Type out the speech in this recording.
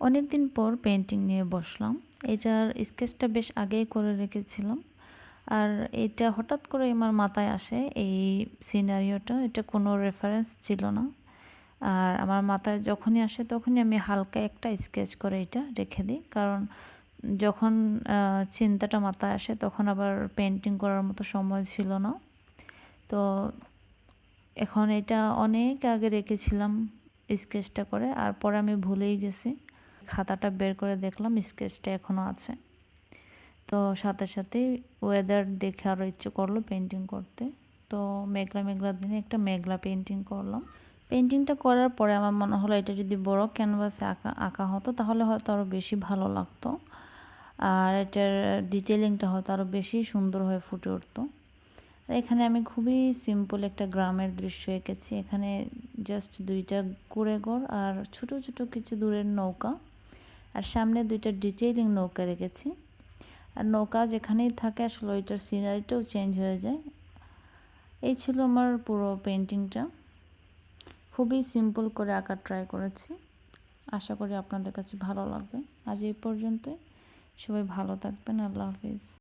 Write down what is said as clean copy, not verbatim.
অনেক দিন পর পেন্টিং নিয়ে বসলাম। এটার স্কেচটা বেশ আগেই করে রেখেছিলাম। আর এটা হঠাৎ করে আমার মাথায় আসে এই সিনারিওটা। এটা কোনো রেফারেন্স ছিল না। আর আমার মাথায় যখনই আসে তখনই আমি হালকা একটা স্কেচ করে এটা রেখে দিই। কারণ যখন চিন্তাটা মাথায় আসে তখন আবার পেন্টিং করার মতো সময় ছিল না। তো এখন এটা অনেক আগে রেখেছিলাম স্কেচটা করে, আর পরে আমি ভুলেই গেছি। খাতাটা বের করে দেখলাম স্কেচটা এখনও আছে। তো সাথে সাথেই ওয়েদার দেখে আরও ইচ্ছে করলো পেন্টিং করতে। তো মেঘলা মেঘলা দিনে একটা মেঘলা পেন্টিং করলাম। পেন্টিংটা করার পরে আমার মনে হলো এটা যদি বড় ক্যানভাসে আঁকা আঁকা হতো তাহলে হয়তো আরও বেশি ভালো লাগতো, আর এটার ডিটেলিংটা হয়তো আরও বেশি সুন্দর হয়ে ফুটে উঠতো। এখানে আমি খুবই সিম্পল একটা গ্রামের দৃশ্য এঁকেছি। এখানে জাস্ট দুইটা কুঁড়েঘর আর ছোট ছোট কিছু দূরের নৌকা, আর সামনে দুইটা ডিটেইলিং নৌকা রেখেছি। আর নৌকা যেখানেই থাকে আসলে ওইটার সিনারিটাও চেঞ্জ হয়ে যায়। এই ছিল আমার পুরো পেন্টিংটা। খুবই সিম্পল করে আঁকার ট্রাই করেছি। আশা করি আপনাদের কাছে ভালো লাগবে। আজ এই পর্যন্তই। সবাই ভালো থাকবেন। আল্লাহ হাফিজ।